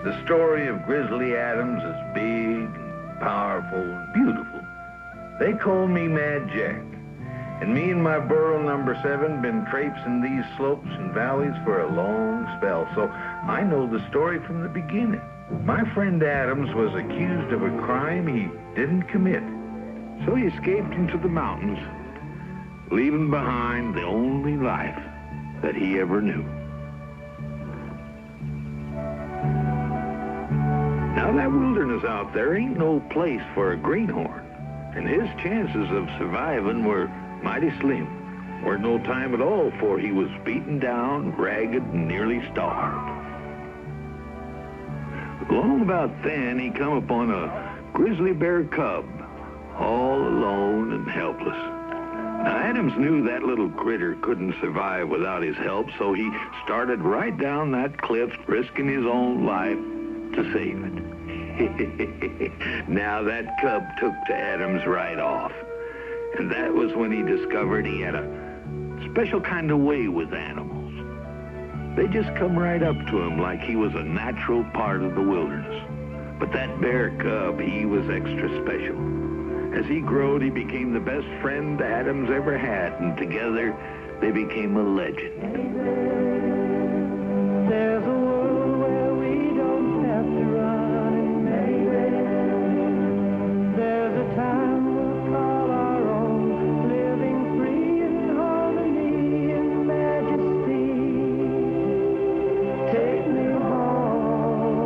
The story of Grizzly Adams is big and powerful and beautiful. They call me Mad Jack. And me and my burro number 7 been traipsing these slopes and valleys for a long spell, so I know the story from the beginning. My friend Adams was accused of a crime he didn't commit, so he escaped into the mountains, leaving behind the only life that he ever knew. Now that wilderness out there ain't no place for a greenhorn, and his chances of surviving were mighty slim. Weren't no time at all for he was beaten down, ragged, and nearly starved. Long about then, he come upon a grizzly bear cub, all alone and helpless. Now, Adams knew that little critter couldn't survive without his help, so he started right down that cliff, risking his own life to save it. Now, that cub took to Adams right off. And that was when he discovered he had a special kind of way with animals. They just come right up to him like he was a natural part of the wilderness. But that bear cub, he was extra special. As he growed, he became the best friend Adams ever had, and together they became a legend. There's a world where we don't have to run, maybe. There's a time we'll call our own, living free in harmony and majesty. Take me home,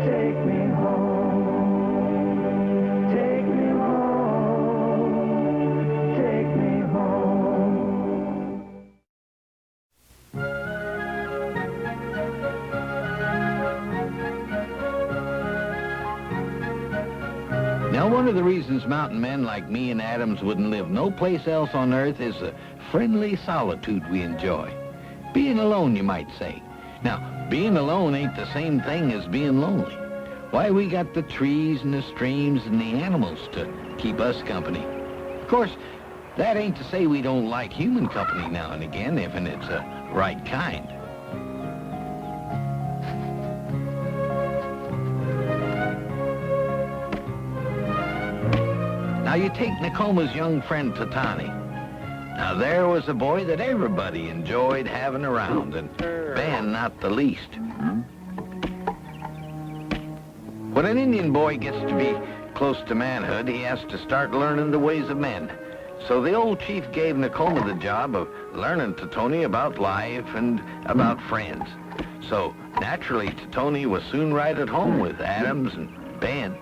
take me home, take me home, take me home. Now, one of the reasons mountain men like me and Adams wouldn't live no place else on earth is the friendly solitude we enjoy. Being alone, you might say. Now, being alone ain't the same thing as being lonely. Why, we got the trees and the streams and the animals to keep us company. Of course, that ain't to say we don't like human company now and again, if and it's a right kind. Now, you take Nakoma's young friend Tatani. Now, there was a boy that everybody enjoyed having around, and Ben not the least. When an Indian boy gets to be close to manhood, he has to start learning the ways of men. So the old chief gave Nakoma the job of learning Tatoni about life and about friends. So, naturally, Tatoni was soon right at home with Adams and Ben.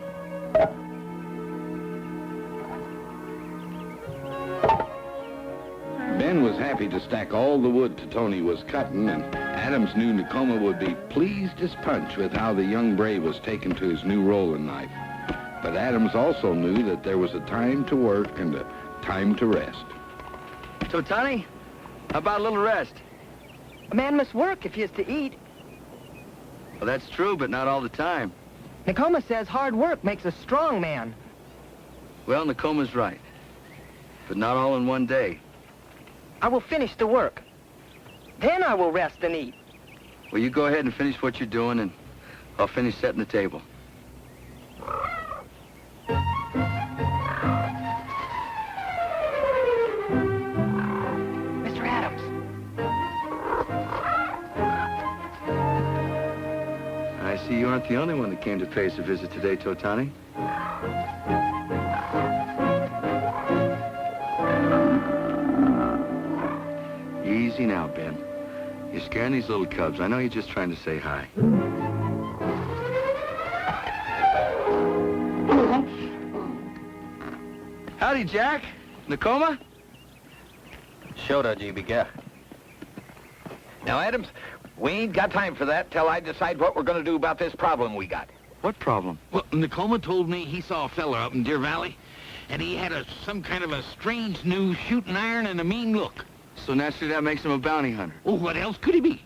Ben was happy to stack all the wood Tatoni was cutting, and Adams knew Nakoma would be pleased as punch with how the young brave was taken to his new role in life. But Adams also knew that there was a time to work and a time to rest. Tatoni, how about a little rest? A man must work if he is to eat. Well, that's true, but not all the time. Nakoma says hard work makes a strong man. Well, Nakoma's right, but not all in one day. I will finish the work. Then I will rest and eat. Well, you go ahead and finish what you're doing, and I'll finish setting the table. Mr. Adams. I see you aren't the only one that came to pay us a visit today, Tatoni. Easy now, Ben. You're scaring these little cubs. I know you're just trying to say hi. Howdy, Jack. Nakoma? Shoda, GBK. Now, Adams, we ain't got time for that till I decide what we're going to do about this problem we got. What problem? Well, Nakoma told me he saw a fella up in Deer Valley, and he had some kind of a strange new shooting iron and a mean look. So naturally that makes him a bounty hunter. Well, what else could he be?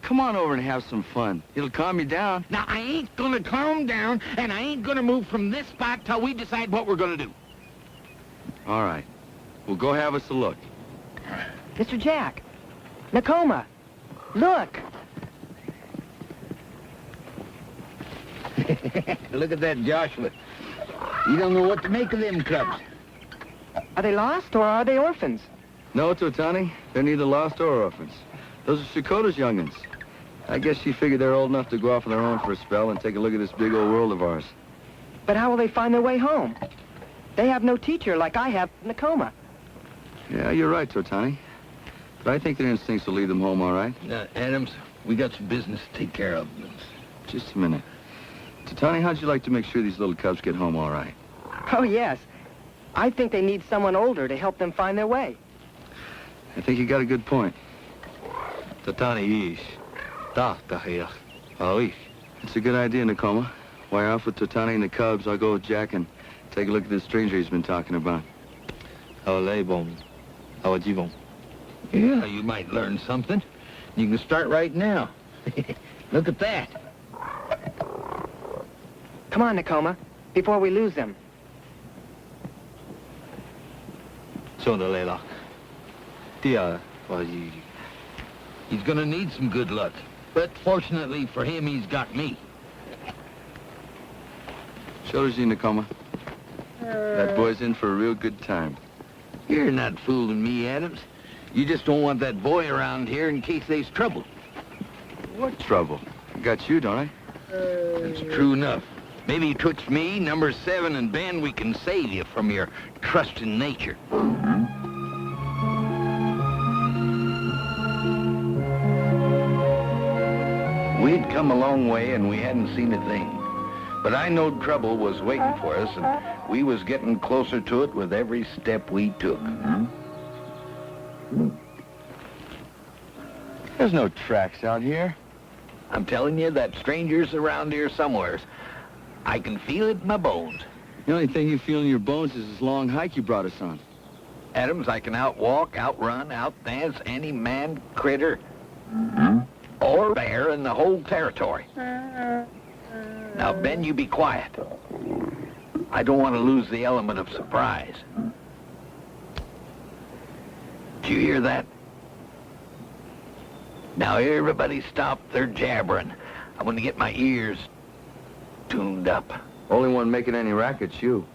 Come on over and have some fun. It'll calm you down. Now, I ain't gonna calm down, and I ain't gonna move from this spot till we decide what we're gonna do. All right. We'll go have us a look. Mr. Jack. Nakoma. Look. Look at that Joshua. You don't know what to make of them cubs. Are they lost or are they orphans? No, Totani, they're neither lost or orphans. Those are Shakota's young'uns. I guess she figured they're old enough to go off on their own for a spell and take a look at this big old world of ours. But how will they find their way home? They have no teacher like I have in Nakoma. Yeah, you're right, Totani. But I think their instincts will lead them home all right. Adams, we got some business to take care of. Just a minute. Totani, how'd you like to make sure these little cubs get home all right? Oh, yes. I think they need someone older to help them find their way. I think you got a good point. Tatani ish. Ta tahiyach. Aoish. It's a good idea, Nakoma. Why, off with Totani and the cubs, I'll go with Jack and take a look at this stranger he's been talking about. Awalebon. Awajibon. Yeah, you might learn something. You can start right now. Look at that. Come on, Nakoma, before we lose them. Sondalela. Tia. Waji. He's gonna need some good luck. But fortunately for him, he's got me. Shoulders you, Nakoma. That boy's in for a real good time. You're not fooling me, Adams. You just don't want that boy around here in case there's trouble. What trouble? I got you, don't I? That's true enough. Maybe twixt me, number 7, and Ben, we can save you from your trusting nature. We'd come a long way and we hadn't seen a thing. But I knowed trouble was waiting for us, and we was getting closer to it with every step we took. There's no tracks out here. I'm telling you, that stranger's around here somewheres. I can feel it in my bones. The only thing you feel in your bones is this long hike you brought us on. Adams, I can outwalk, outrun, outdance any man, critter, or bear in the whole territory. Now, Ben, you be quiet. I don't want to lose the element of surprise. Did you hear that? Now, everybody stop their jabbering. I'm going to get my ears tuned up. Only one making any racket's you.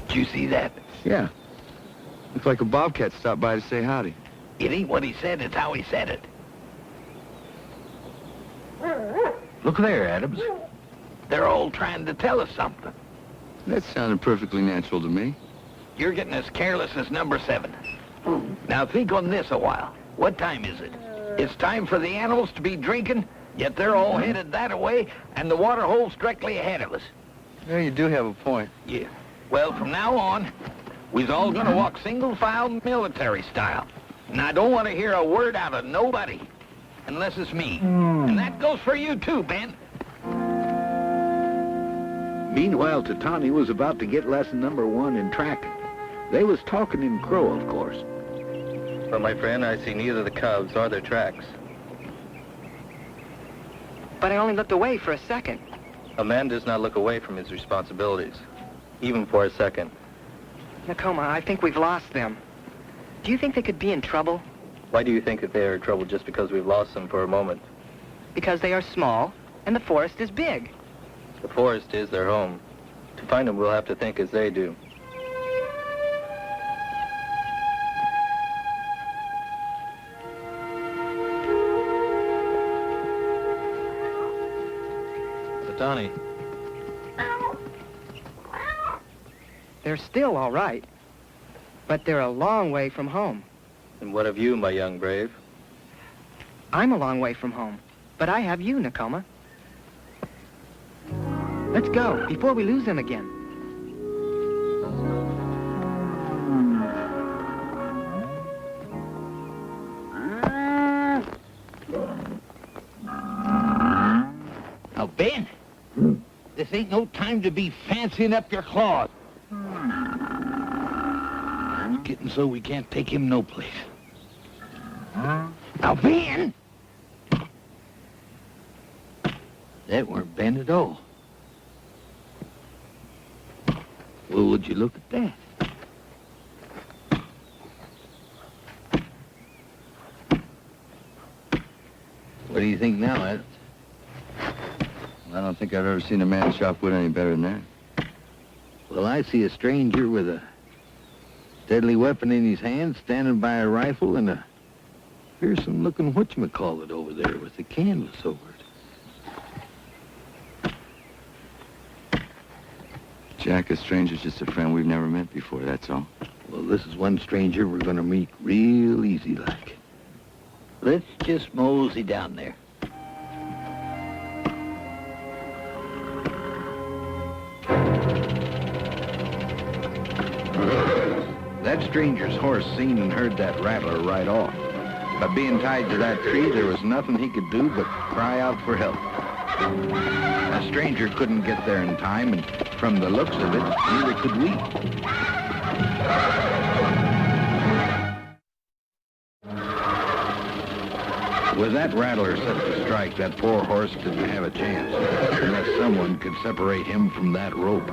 Did you see that? Yeah. Looks like a bobcat stopped by to say howdy. It ain't what he said, it's how he said it. Look there, Adams. They're all trying to tell us something. That sounded perfectly natural to me. You're getting as careless as number 7. Now think on this a while. What time is it? It's time for the animals to be drinking, yet they're all headed that way, and the water hole's directly ahead of us. Yeah, you do have a point. Yeah. Well, from now on, we's all gonna walk single file military style. And I don't want to hear a word out of nobody, unless it's me. And that goes for you too, Ben. Meanwhile, Tatani was about to get lesson number 1 in tracking. They was talking in Crow, of course. But my friend, I see neither the cubs or their tracks. But I only looked away for a second. A man does not look away from his responsibilities, even for a second. Nakoma, I think we've lost them. Do you think they could be in trouble? Why do you think that they are in trouble just because we've lost them for a moment? Because they are small, and the forest is big. The forest is their home. To find them, we'll have to think as they do. Donnie. They're still all right, but they're a long way from home. And what of you, my young brave? I'm a long way from home, but I have you, Nakoma. Let's go, before we lose them again. Now, Ben, this ain't no time to be fancying up your claws. It's getting so we can't take him no place. Now, Ben! That weren't Ben at all. Well, would you look at that? What do you think now, Ed? I don't think I've ever seen a man chop wood any better than that. Well, I see a stranger with a deadly weapon in his hand, standing by a rifle and a fearsome-looking whatchamacallit over there with the canvas over it. Jack, a stranger's just a friend we've never met before, that's all. Well, this is one stranger we're gonna meet real easy like. Let's just mosey down there. That stranger's horse seen and heard that rattler right off. By being tied to that tree, there was nothing he could do but cry out for help. That stranger couldn't get there in time, and from the looks of it, neither could we. With that rattler set to strike, that poor horse didn't have a chance, unless someone could separate him from that rope.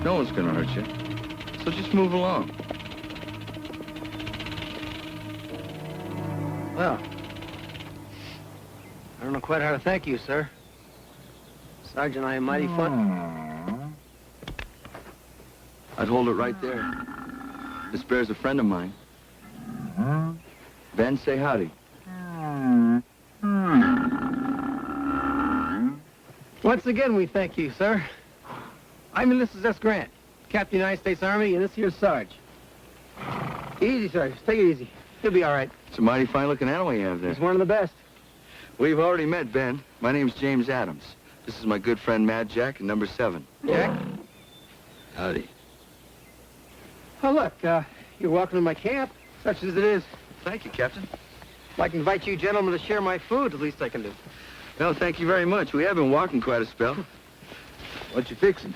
No one's gonna hurt you, so just move along. Well, I don't know quite how to thank you, sir. Sergeant, I am mighty fun. I'd hold it right there. This bear's a friend of mine. Ben, say howdy. Once again, we thank you, sir. I'm Ulysses S. Grant, Captain United States Army, and this here's Sarge. Easy, Sarge. Take it easy. You'll be all right. It's a mighty fine-looking animal you have there. He's one of the best. We've already met, Ben. My name's James Adams. This is my good friend Mad Jack, and number 7. Jack? Howdy. Oh, look, you're welcome to my camp, such as it is. Thank you, Captain. I'd like to invite you gentlemen to share my food, the least I can do. No, thank you very much. We have been walking quite a spell. What you fixing?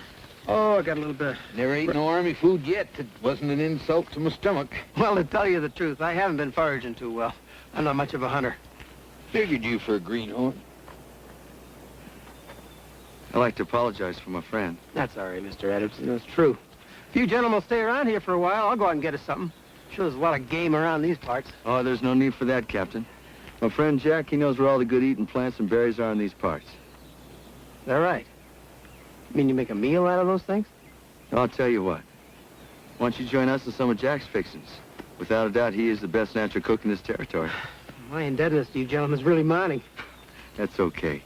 Oh, I got a little bit. Never ate no army food yet. It wasn't an insult to my stomach. Well, to tell you the truth, I haven't been foraging too well. I'm not much of a hunter. Figured you for a greenhorn. I'd like to apologize for my friend. That's all right, Mr. Adams. You know, it's true. If you gentlemen will stay around here for a while, I'll go out and get us something. Sure there's a lot of game around these parts. Oh, there's no need for that, Captain. My friend Jack, he knows where all the good eating plants and berries are in these parts. Is that right? You mean you make a meal out of those things? I'll tell you what. Why don't you join us in some of Jack's fixings? Without a doubt, he is the best natural cook in this territory. My indebtedness to you gentlemen is really mounting. That's okay.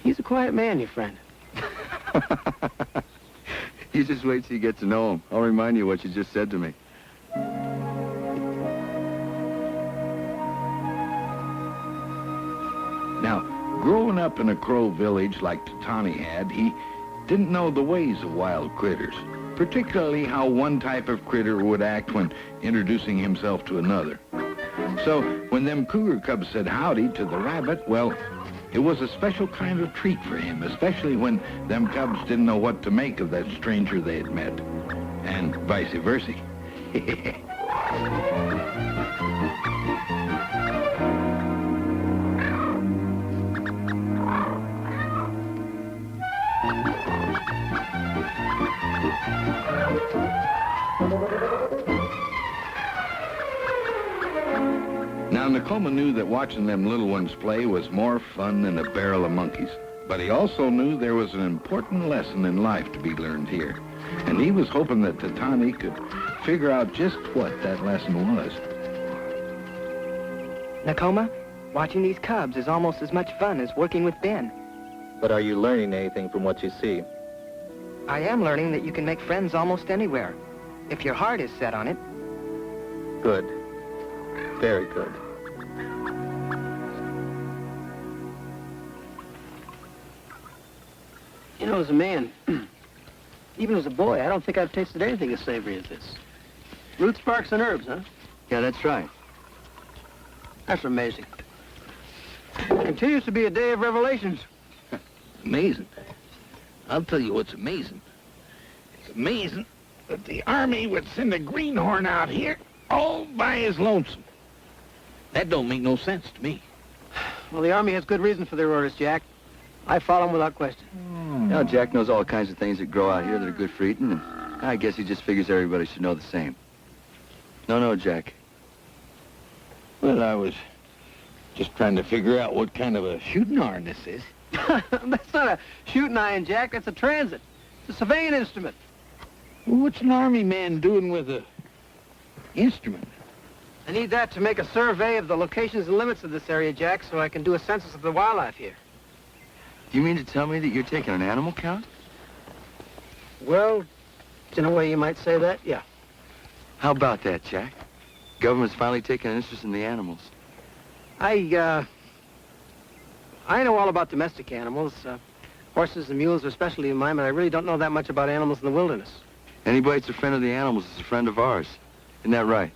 He's a quiet man, your friend. You just wait till you get to know him. I'll remind you what you just said to me. Now, growing up in a Crow village like Tatani had, he didn't know the ways of wild critters, particularly how one type of critter would act when introducing himself to another. So when them cougar cubs said howdy to the rabbit, well, it was a special kind of treat for him, especially when them cubs didn't know what to make of that stranger they had met, and vice versa. Now, Nakoma knew that watching them little ones play was more fun than a barrel of monkeys. But he also knew there was an important lesson in life to be learned here. And he was hoping that Tatani could figure out just what that lesson was. Nakoma, watching these cubs is almost as much fun as working with Ben. But are you learning anything from what you see? I am learning that you can make friends almost anywhere, if your heart is set on it. Good. Very good. You know, as a man, even as a boy, I don't think I've tasted anything as savory as this. Roots, barks, and herbs, huh? Yeah, that's right. That's amazing. It continues to be a day of revelations. Amazing. I'll tell you what's amazing. It's amazing that the Army would send a greenhorn out here all by his lonesome. That don't make no sense to me. Well, the Army has good reason for their orders, Jack. I follow them without question. Now, Jack knows all kinds of things that grow out here that are good for eating, and I guess he just figures everybody should know the same. No, Jack. Well, I was just trying to figure out what kind of a shooting iron this is. That's not a shooting iron, Jack. That's a transit. It's a surveying instrument. Well, what's an army man doing with a instrument? I need that to make a survey of the locations and limits of this area, Jack, so I can do a census of the wildlife here. You mean to tell me that you're taking an animal count? Well, in a way you might say that, yeah. How about that, Jack? Government's finally taking an interest in the animals. I know all about domestic animals. Horses and mules are especially in mine, but I really don't know that much about animals in the wilderness. Anybody that's a friend of the animals is a friend of ours. Isn't that right?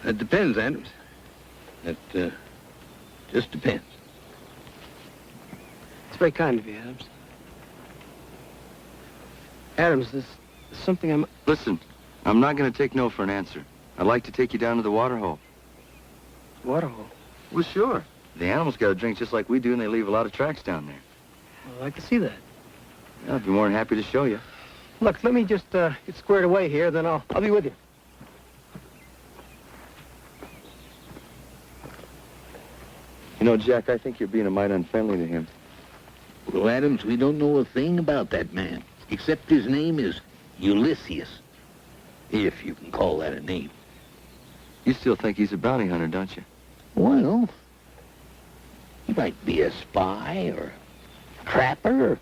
That depends, Adams. That, just depends. It's very kind of you, Adams. Adams, there's something I'm... Listen, I'm not going to take no for an answer. I'd like to take you down to the water hole. Waterhole. Well, sure. The animals got to drink just like we do, and they leave a lot of tracks down there. I'd like to see that. I'd be more than happy to show you. Look, let me just get squared away here, then I'll be with you. You know, Jack, I think you're being a mite unfriendly to him. Well, Adams, we don't know a thing about that man, except his name is Ulysses, if you can call that a name. You still think he's a bounty hunter, don't you? Well, he might be a spy or a trapper or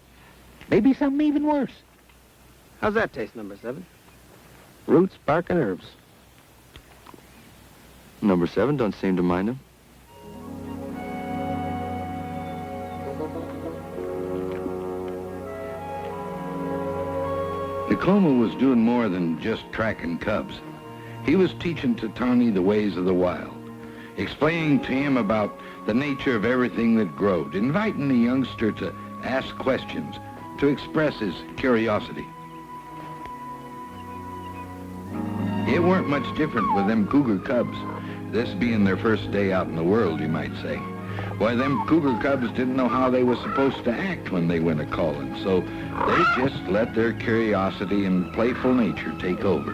maybe something even worse. How's that taste, number 7? Roots, bark, and herbs. Number 7 don't seem to mind him. Tacoma was doing more than just tracking cubs. He was teaching Tatani the ways of the wild, explaining to him about the nature of everything that growed, inviting the youngster to ask questions, to express his curiosity. It weren't much different with them cougar cubs, this being their first day out in the world, you might say. Why, them cougar cubs didn't know how they was supposed to act when they went a-calling, so they just let their curiosity and playful nature take over.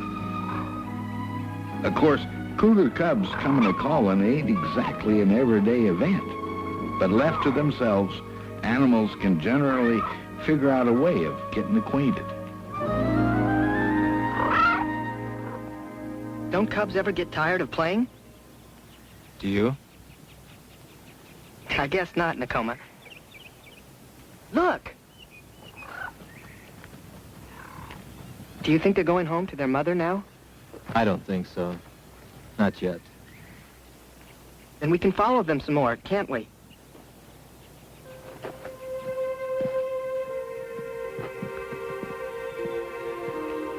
Of course, cougar cubs coming a-calling ain't exactly an everyday event, but left to themselves, animals can generally figure out a way of getting acquainted. Don't cubs ever get tired of playing? Do you? I guess not, Tacoma. Look! Do you think they're going home to their mother now? I don't think so. Not yet. Then we can follow them some more, can't we?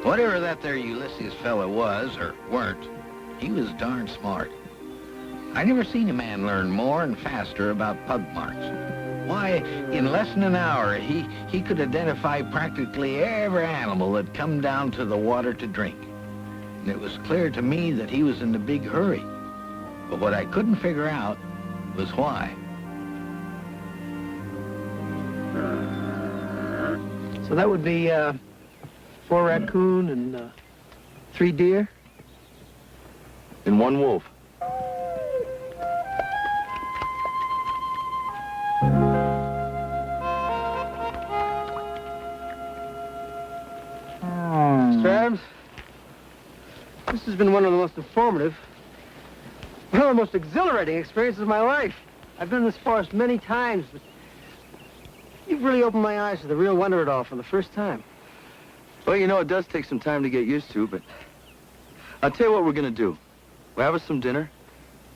Whatever that there Ulysses fella was, or weren't, he was darn smart. I never seen a man learn more and faster about pug marks. Why, in less than an hour, he could identify practically every animal that come down to the water to drink. And it was clear to me that he was in a big hurry. But what I couldn't figure out was why. So that would be 4 raccoon and 3 deer? And 1 wolf. Mr. Adams, this has been one of the most informative, one of the most exhilarating experiences of my life. I've been in this forest many times, but you've really opened my eyes to the real wonder of it all for the first time. Well, you know, it does take some time to get used to, but I'll tell you what we're going to do. We'll have us some dinner.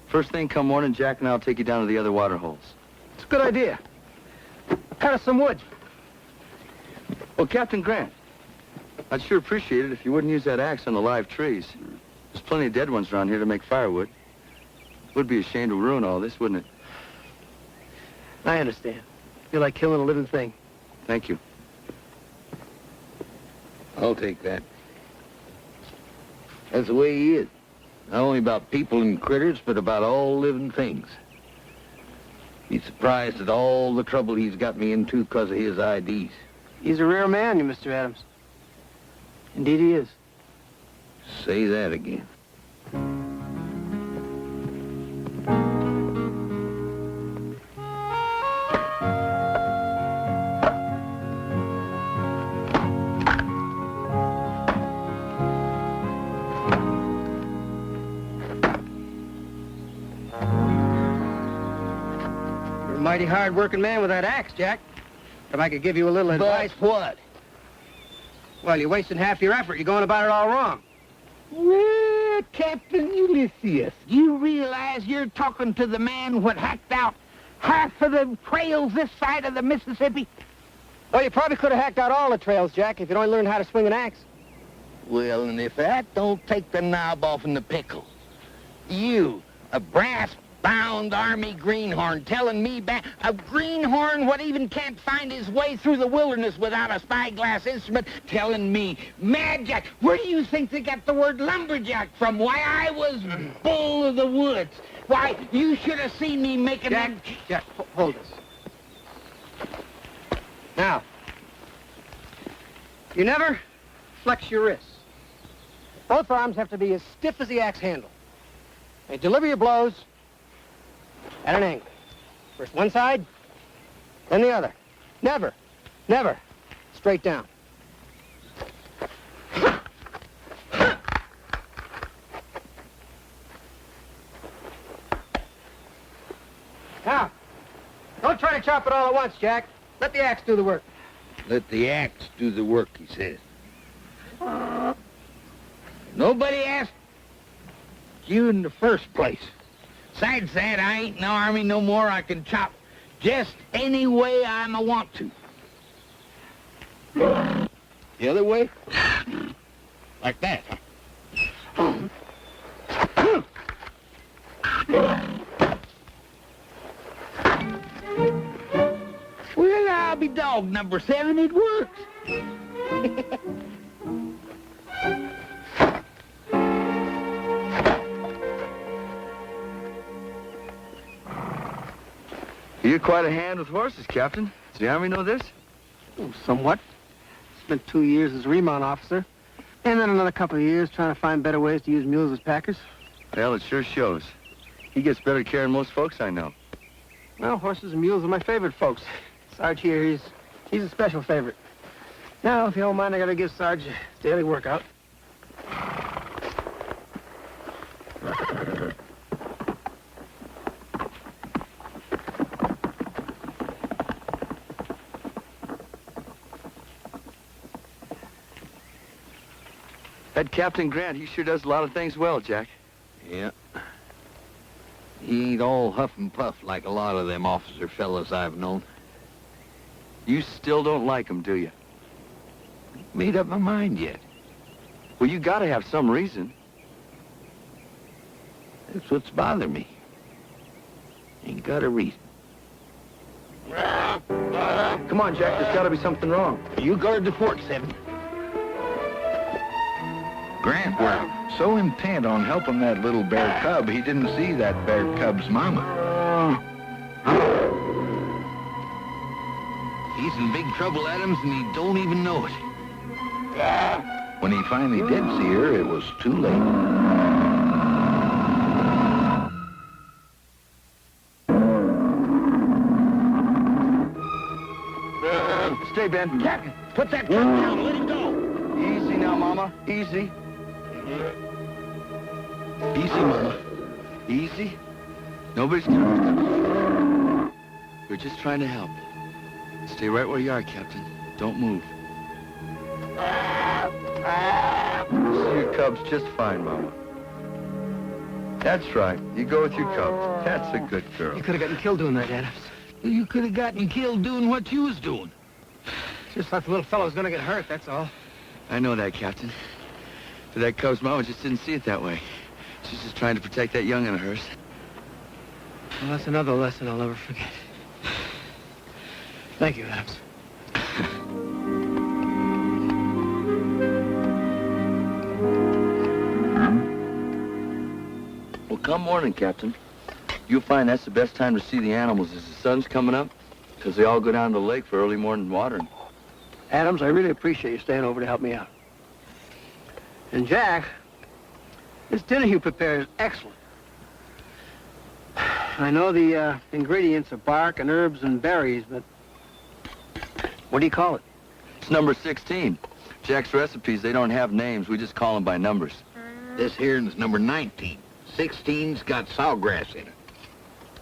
First thing come morning, Jack and I'll take you down to the other water holes. It's a good idea. Cut us some wood. Well, Captain Grant, I'd sure appreciate it if you wouldn't use that axe on the live trees. There's plenty of dead ones around here to make firewood. Would be a shame to ruin all this, wouldn't it? I understand. You're like killing a living thing. Thank you. I'll take that. That's the way he is. Not only about people and critters, but about all living things. Be surprised at all the trouble he's got me into because of his IDs. He's a rare man, you, Mr. Adams. Indeed he is. Say that again. You're a mighty hard-working man with that axe, Jack. If I could give you a little advice... what? Well, you're wasting half your effort. You're going about it all wrong. Well, Captain Ulysses, you realize you're talking to the man what hacked out half of the trails this side of the Mississippi? Well, you probably could have hacked out all the trails, Jack, if you'd only learned how to swing an axe. Well, and if that don't take the knob off in the pickle, you, a brass-bound Army greenhorn, telling me a greenhorn what even can't find his way through the wilderness without a spyglass instrument, telling me, Mad Jack, where do you think they got the word lumberjack from? Why, I was bull of the woods. Why, you should have seen me making Jack, hold this. Now, you never flex your wrists. Both arms have to be as stiff as the axe handle. And deliver your blows at an angle. First one side, then the other. Never, never straight down. Now, don't try to chop it all at once, Jack. Let the axe do the work. Let the axe do the work, he says. Nobody asked you in the first place. Besides that, I ain't in the Army no more. I can chop just any way I'm a want to. The other way? Like that. Well, I'll be dogged, number 7. It works. You're quite a hand with horses, Captain. Does the Army know this? Oh, somewhat. Spent 2 years as a remount officer. And then another couple of years trying to find better ways to use mules as packers. Well, it sure shows. He gets better care than most folks I know. Well, horses and mules are my favorite folks. Sarge here, he's a special favorite. Now, if you don't mind, I gotta give Sarge a daily workout. That Captain Grant, he sure does a lot of things well, Jack. Yeah. He ain't all huff and puff like a lot of them officer fellas I've known. You still don't like him, do you? Made up my mind yet. Well, you gotta have some reason. That's what's bothering me. Ain't got a reason. Come on, Jack, there's gotta be something wrong. You guard the fort, 7. Grant were so intent on helping that little bear cub, he didn't see that bear cub's mama. He's in big trouble, Adams, and he don't even know it. When he finally did see her, it was too late. Stay, Ben. Captain, put that truck down. Let him go. Easy now, Mama. Easy. Easy, Mama. Easy. Nobody's gonna... We're just trying to help. Stay right where you are, Captain. Don't move. See your cubs just fine, Mama. That's right. You go with your cubs. That's a good girl. You could have gotten killed doing that, Adams. You could have gotten killed doing what you was doing. Just thought the little fellow was gonna get hurt, that's all. I know that, Captain. But that cub's mama just didn't see it that way. She's just trying to protect that young'un of hers. Well, that's another lesson I'll never forget. Thank you, Adams. Well, come morning, Captain. You'll find that's the best time to see the animals as the sun's coming up, because they all go down to the lake for early morning watering. Adams, I really appreciate you staying over to help me out. And Jack, this dinner you prepared is excellent. I know the ingredients are bark and herbs and berries, but what do you call it? It's number 16. Jack's recipes, they don't have names. We just call them by numbers. This here's number 19. 16's got sawgrass in it.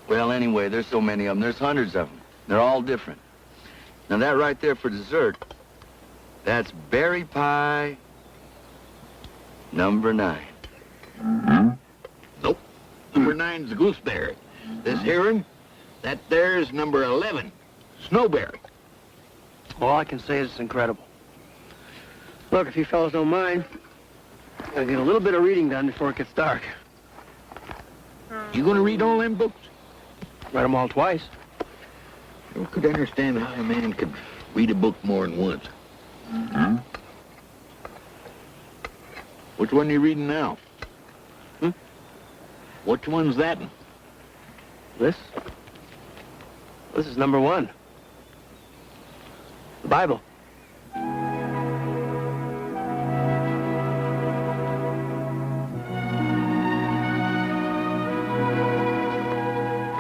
Well, anyway, there's so many of them. There's hundreds of them. They're all different. Now, that right there for dessert, that's berry pie number 9. Nope. Number 9's the gooseberry. This herein, that there's number 11, snowberry. All I can say is it's incredible. Look, if you fellas don't mind, I'll get a little bit of reading done before it gets dark. You gonna read all them books? Read them all twice. I could understand how a man could read a book more than once. Which one are you reading now? Which one's that? This is number 1. The Bible.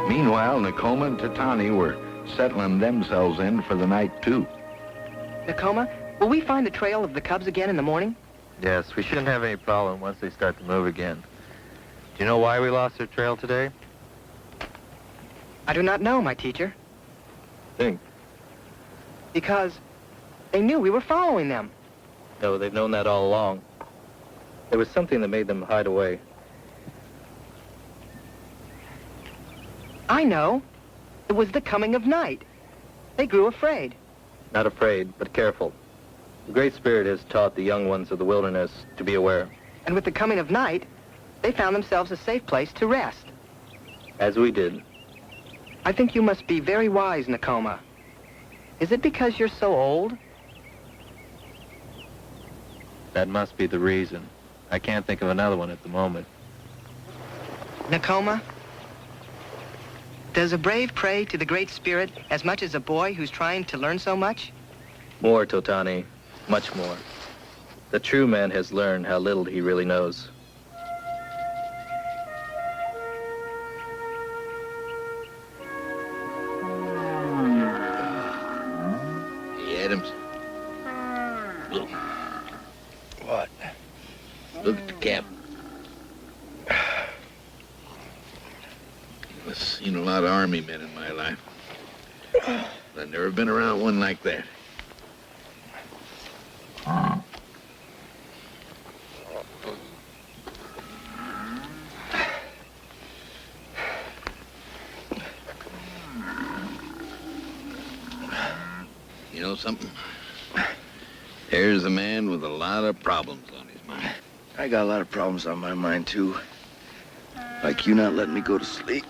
Meanwhile, Nakoma and Tatani were settling themselves in for the night, too. Nakoma, will we find the trail of the cubs again in the morning? Yes, we shouldn't have any problem once they start to move again. Do you know why we lost their trail today? I do not know, my teacher. Think. Because they knew we were following them. No, they've known that all along. There was something that made them hide away. I know. It was the coming of night. They grew afraid. Not afraid, but careful. The Great Spirit has taught the young ones of the wilderness to be aware. And with the coming of night, they found themselves a safe place to rest. As we did. I think you must be very wise, Nakoma. Is it because you're so old? That must be the reason. I can't think of another one at the moment. Nakoma, does a brave pray to the Great Spirit as much as a boy who's trying to learn so much? More, Totani. Much more. The true man has learned how little he really knows. Hey, Adams. Look. What? Look at the cap. I've seen a lot of army men in my life. I've never been around one like that. You know something? There's a man with a lot of problems on his mind. I got a lot of problems on my mind, too. Like you not letting me go to sleep.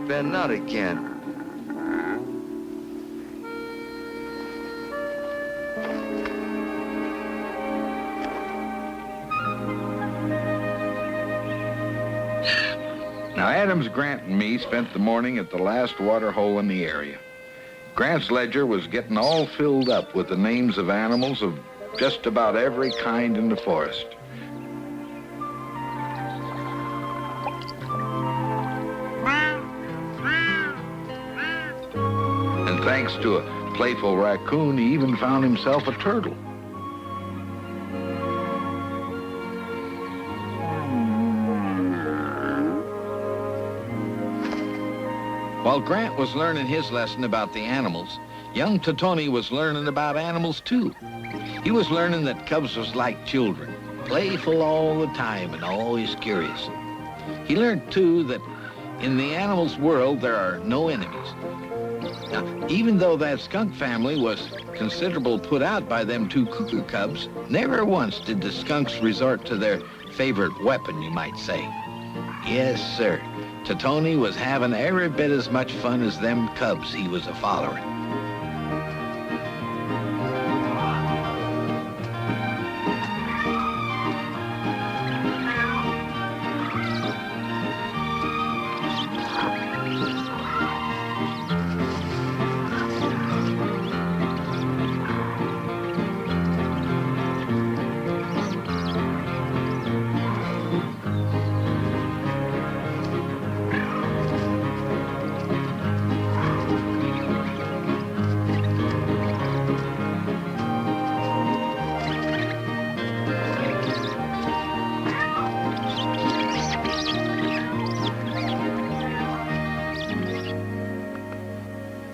Ben, not again. Now, Adams, Grant, and me spent the morning at the last water hole in the area. Grant's ledger was getting all filled up with the names of animals of just about every kind in the forest. And thanks to a playful raccoon, he even found himself a turtle. While Grant was learning his lesson about the animals, young Totoni was learning about animals too. He was learning that cubs was like children, playful all the time and always curious. He learned too that In the animals' world, there are no enemies. Now, even though that skunk family was considerable put out by them two cougar cubs, never once did the skunks resort to their favorite weapon, you might say. Yes, sir. Tony was having every bit as much fun as them cubs he was a-following.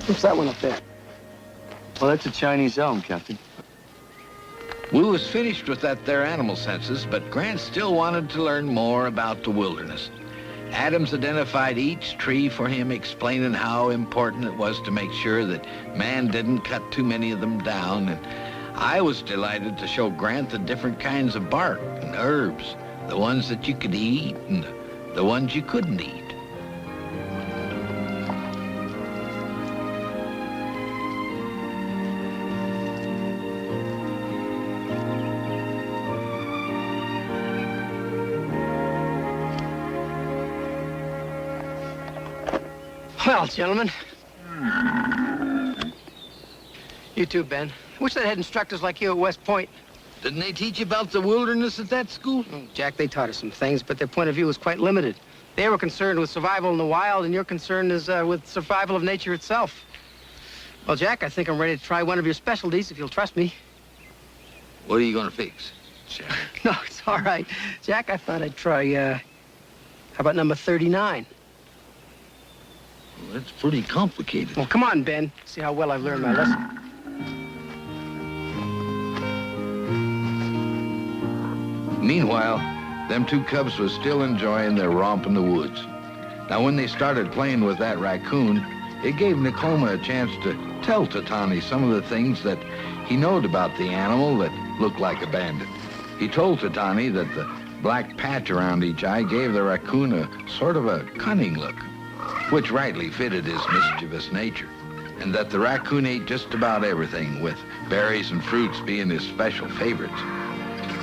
What's that one up there? Well, that's a Chinese elm, Captain. We was finished with that there animal census, but Grant still wanted to learn more about the wilderness. Adams identified each tree for him, explaining how important it was to make sure that man didn't cut too many of them down. And I was delighted to show Grant the different kinds of bark and herbs, the ones that you could eat and the ones you couldn't eat. Well, gentlemen. You too, Ben. Wish they had instructors like you at West Point. Didn't they teach you about the wilderness at that school? Jack, they taught us some things, but their point of view was quite limited. They were concerned with survival in the wild, and your concern is with survival of nature itself. Well, Jack, I think I'm ready to try one of your specialties, if you'll trust me. What are you going to fix? Jack? No, it's all right. Jack, I thought I'd try, how about number 39? Well, that's pretty complicated. Well, come on, Ben. See how well I've learned my lesson. Meanwhile, them two cubs was still enjoying their romp in the woods. Now, when they started playing with that raccoon, it gave Nicoma a chance to tell Tony some of the things that he knowed about the animal that looked like a bandit. He told Tony that the black patch around each eye gave the raccoon a sort of a cunning look, which rightly fitted his mischievous nature, and that the raccoon ate just about everything, with berries and fruits being his special favorites.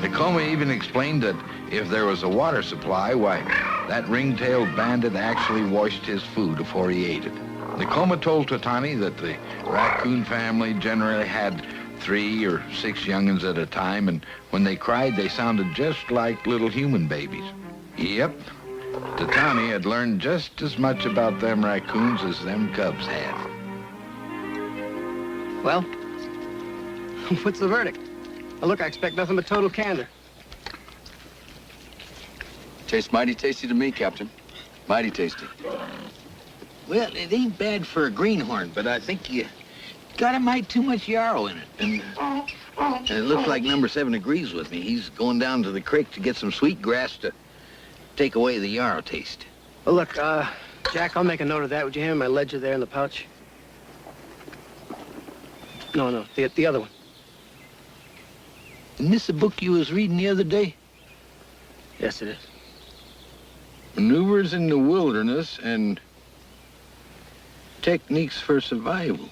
Nicoma even explained that if there was a water supply, why, that ring-tailed bandit actually washed his food before he ate it. Nicoma told Tony that the raccoon family generally had 3 or 6 young'uns at a time, and when they cried, they sounded just like little human babies. Yep, Tony had learned just as much about them raccoons as them cubs had. Well, what's the verdict? Now, look, I expect nothing but total candor. Tastes mighty tasty to me, Captain. Mighty tasty. Well, it ain't bad for a greenhorn, but I think you got a mite too much yarrow in it. And it looks like number 7 agrees with me. He's going down to the creek to get some sweet grass to take away the yarrow taste. Well, look, Jack, I'll make a note of that. Would you hand me my ledger there in the pouch? No, the other one. Isn't this the book you was reading the other day? Yes, it is. Maneuvers in the Wilderness and Techniques for Survival.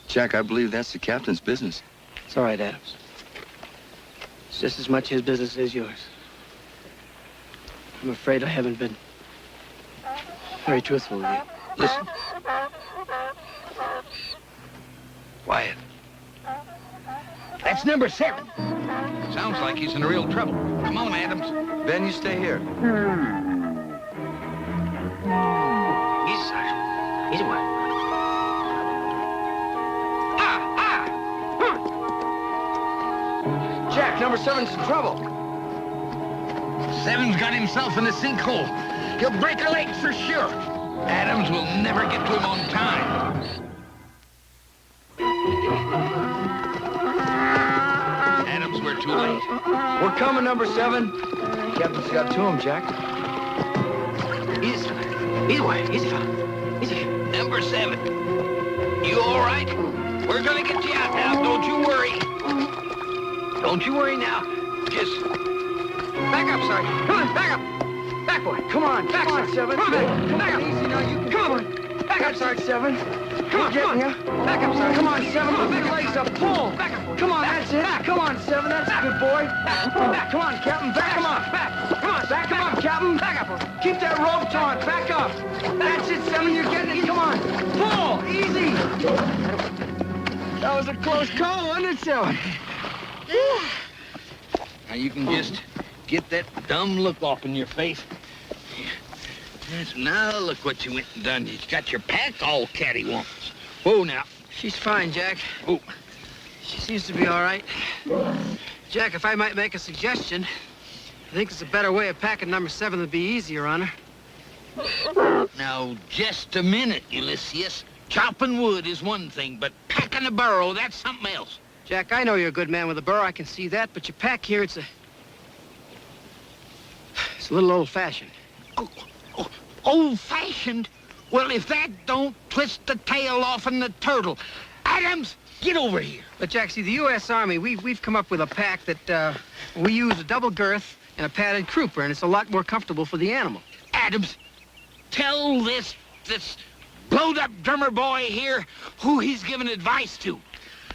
Jack, I believe that's the captain's business. It's all right, Adams. It's just as much his business as yours. I'm afraid I haven't been very truthful with you. Listen. Quiet. That's number 7. Sounds like he's in real trouble. Come on, Adams. Ben, you stay here. Easy, Sergeant. Easy, one. Jack, number 7's in trouble. 7's got himself in a sinkhole. He'll break a leg for sure. Adams will never get to him on time. Adams, we're too late. We're coming, number 7. Captain's got to him, Jack. Easy, Sergeant. Easy, boy. Easy, fella. Easy. Number 7. You all right? We're gonna get you out now. Don't you worry. Don't you worry now. Just Back up, Sergeant. Come on, back up. Back, boy. Come on, back, Sergeant 7. Come on, back up. Easy now, you can. Come on. Back up, Sergeant 7. Come on, come on. Back up, Sergeant. Come on, 7. Put your legs up. Pull. Back up, boy. Come on, that's it. Come on, 7. That's a good boy. Back. Come on, Captain. Back. Come on. Back. Come on, back. Come on, Captain. Back up, boy. Keep that rope taut. Back up. That's it, 7. You're getting it. Come on. Pull. Easy. That was a close call, wasn't it, 7? now you can just get that dumb look off in your face. Yes, now look what you went and done. You got your pack all cattywampus. Whoa, now. She's fine, Jack. Oh, She seems to be all right. Jack, if I might make a suggestion, I think there's a better way of packing number 7 that'd be easier on her. now, just a minute, Ulysses. Chopping wood is one thing, but packing a burro, that's something else. Jack, I know you're a good man with a burro, I can see that, but your pack here, it's a little old-fashioned. Oh, old-fashioned? Well, if that don't twist the tail off in the turtle. Adams, get over here. But, Jack, see, the U.S. Army, we've come up with a pack that we use a double girth and a padded crupper, and it's a lot more comfortable for the animal. Adams, tell this blowed-up drummer boy here who he's giving advice to.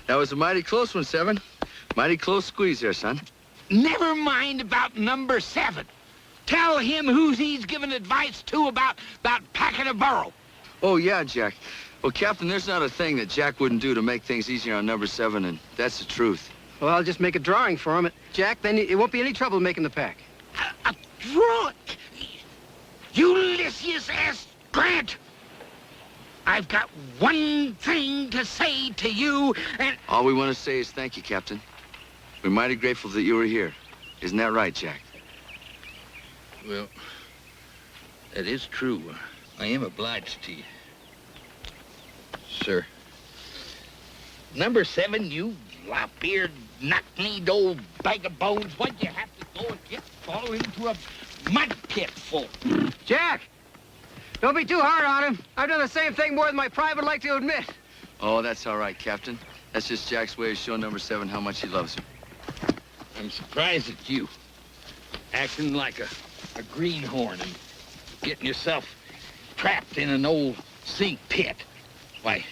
That was a mighty close one, 7. Mighty close squeeze there, son. Never mind about number 7. Tell him who he's giving advice to about packing a burro. Oh, yeah, Jack. Well, Captain, there's not a thing that Jack wouldn't do to make things easier on number 7, and that's the truth. Well, I'll just make a drawing for him. Jack, then it won't be any trouble making the pack. A drawing? Ulysses S. Grant! I've got one thing to say to you, and... All we want to say is thank you, Captain. We're mighty grateful that you were here. Isn't that right, Jack? Well, that is true. I am obliged to you, sir. Number 7, you lop-eared, knock-kneed old bag of bones. Why'd you have to go and get fall into a mud pit full? Jack! Don't be too hard on him. I've done the same thing more than my private would like to admit. Oh, that's all right, Captain. That's just Jack's way of showing number 7 how much he loves him. I'm surprised at you, acting like a greenhorn and getting yourself trapped in an old sink pit. Why,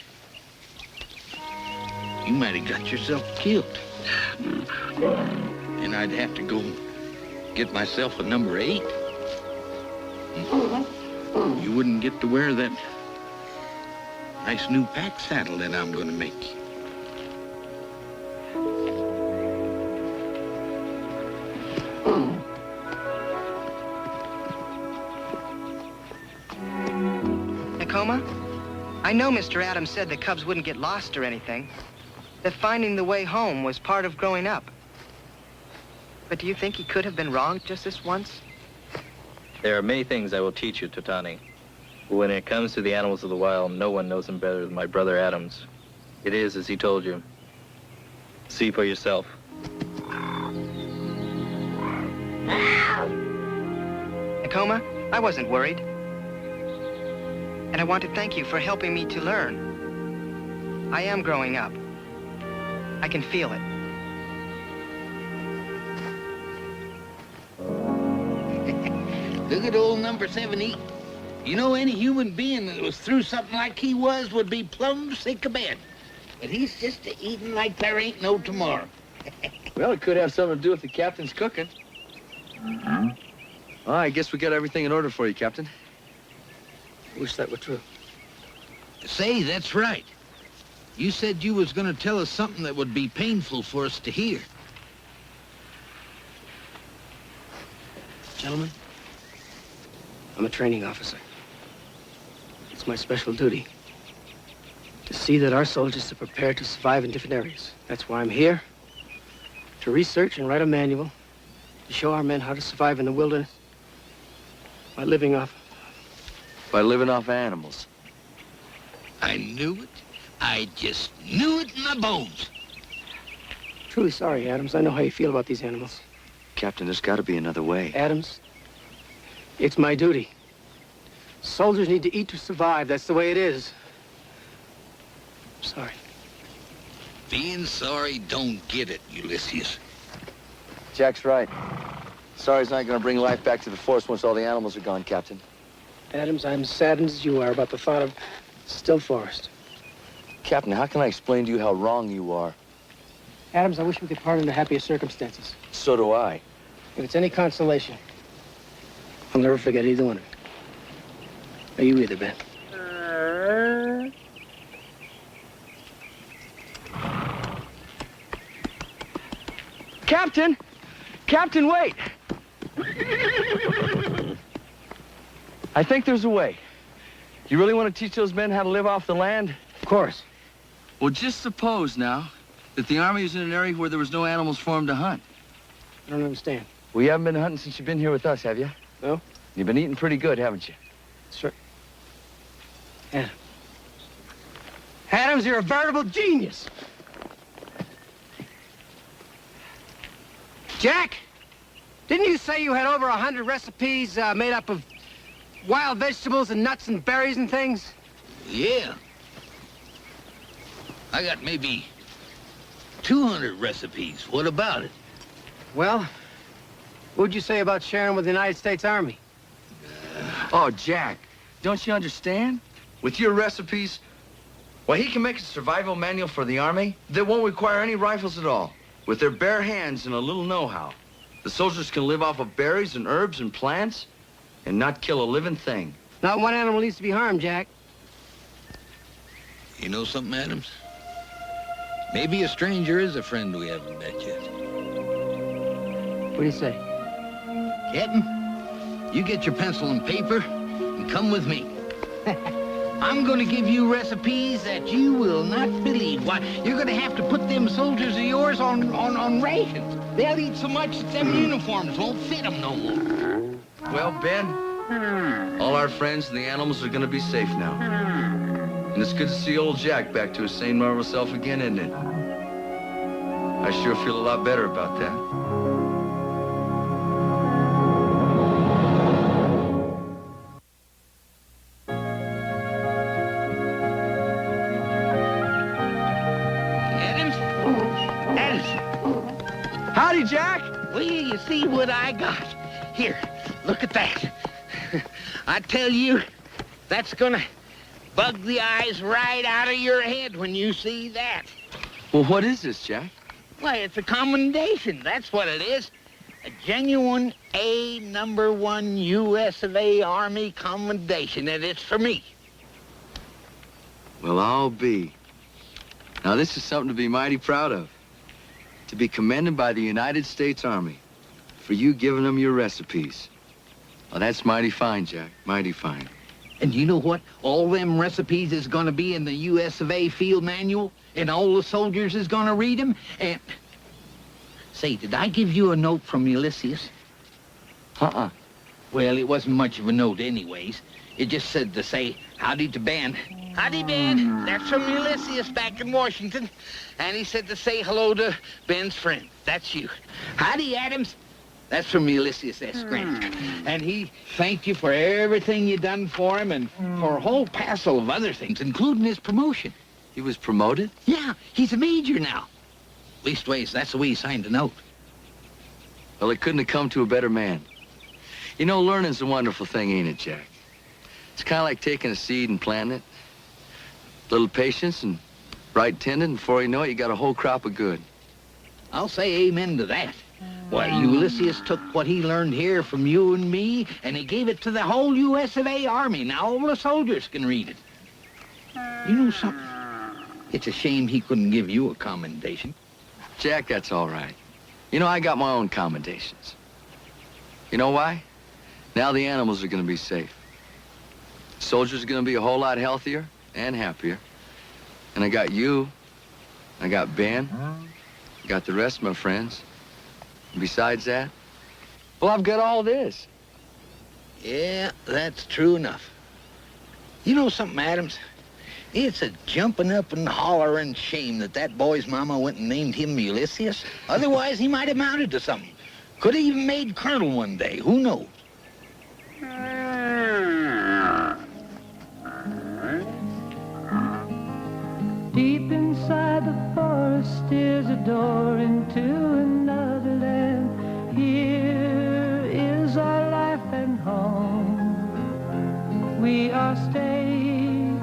you might have got yourself killed. And I'd have to go get myself a number 8. You wouldn't get to wear that nice new pack saddle that I'm going to make you. Tacoma, I know Mr. Adams said the cubs wouldn't get lost or anything, that finding the way home was part of growing up. But do you think he could have been wrong just this once? There are many things I will teach you, Totani. But when it comes to the animals of the wild, no one knows them better than my brother Adams. It is as he told you. See for yourself. Tacoma, I wasn't worried. And I want to thank you for helping me to learn. I am growing up. I can feel it. Look at old number 70. You know, any human being that was through something like he was would be plumb sick of bed. But he's just eating like there ain't no tomorrow. Well, it could have something to do with the captain's cooking. Well, I guess we got everything in order for you, Captain. Wish that were true. Say, that's right. You said you was gonna tell us something that would be painful for us to hear. Gentlemen, I'm a training officer. It's my special duty to see that our soldiers are prepared to survive in different areas. That's why I'm here, to research and write a manual to show our men how to survive in the wilderness by living off animals. I knew it. I just knew it in my bones. Truly sorry, Adams. I know how you feel about these animals. Captain, there's got to be another way. Adams, it's my duty. Soldiers need to eat to survive. That's the way it is. I'm sorry. Being sorry don't get it, Ulysses. Jack's right. Sorry's not gonna bring life back to the force once all the animals are gone, Captain. Adams, I'm as saddened as you are about the thought of still forest. Captain, how can I explain to you how wrong you are? Adams, I wish we could part under happier circumstances. So do I. If it's any consolation, I'll never forget either one of you. Or you either, Ben. Captain! Captain, wait! I think there's a way. You really want to teach those men how to live off the land? Of course. Well, just suppose now that the Army is in an area where there was no animals for them to hunt. I don't understand. Well, you haven't been hunting since you've been here with us, have you? No. You've been eating pretty good, haven't you? Sure. Adams, you're a veritable genius. Jack, didn't you say you had over 100 recipes made up of wild vegetables and nuts and berries and things? Yeah. I got maybe 200 recipes. What about it? Well, what'd you say about sharing with the United States Army? Oh, Jack, don't you understand? With your recipes, well, he can make a survival manual for the Army that won't require any rifles at all. With their bare hands and a little know-how, the soldiers can live off of berries and herbs and plants and not kill a living thing. Not one animal needs to be harmed, Jack. You know something, Adams? Maybe a stranger is a friend we haven't met yet. What do you say? Captain, you get your pencil and paper and come with me. I'm going to give you recipes that you will not believe. Why, you're going to have to put them soldiers of yours on rations. They'll eat so much that them uniforms won't fit them no more. Well, Ben, all our friends and the animals are going to be safe now. And it's good to see old Jack back to his sane, normal self again, isn't it? I sure feel a lot better about that. Howdy, Jack. Well, you see what I got. Here, look at that. I tell you, that's gonna bug the eyes right out of your head when you see that. Well, what is this, Jack? Why, it's a commendation. That's what it is. A genuine A #1 U.S. of A. Army commendation, and it's for me. Well, I'll be. Now, this is something to be mighty proud of. To be commended by the United States Army for you giving them your recipes. Well, that's mighty fine, Jack. Mighty fine. And you know what? All them recipes is gonna be in the U.S. of A. field manual, and all the soldiers is gonna read them, and... Say, did I give you a note from Ulysses? Uh-uh. Well, it wasn't much of a note anyways. It just said to say, howdy to Ben. Howdy, Ben. That's from Ulysses back in Washington. And he said to say hello to Ben's friend. That's you. Howdy, Adams. That's from Ulysses S. Grant. And he thanked you for everything you done for him and for a whole passel of other things, including his promotion. He was promoted? Yeah, he's a major now. Leastways, that's the way he signed the note. Well, it couldn't have come to a better man. You know, learning's a wonderful thing, ain't it, Jack? It's kind of like taking a seed and planting it. A little patience and right tending, and before you know it, you got a whole crop of good. I'll say amen to that. Why, Ulysses took what he learned here from you and me, and he gave it to the whole U.S. of A. Army. Now all the soldiers can read it. You know something? It's a shame he couldn't give you a commendation. Jack, that's all right. You know, I got my own commendations. You know why? Now the animals are going to be safe. Soldiers are going to be a whole lot healthier and happier. And I got you. I got Ben. I got the rest of my friends. And besides that, well, I've got all this. Yeah, that's true enough. You know something, Adams? It's a jumping up and hollering shame that that boy's mama went and named him Ulysses. Otherwise, he might have mounted to something. Could have even made colonel one day. Who knows? a door into another land. Here is our life and home. We are staying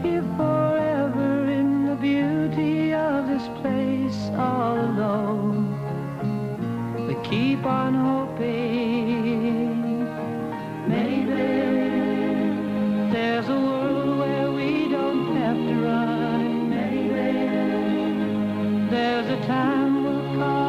here forever in the beauty of this place all alone. We keep on hoping, maybe there's a world where we don't have to run. Maybe there's a time we'll call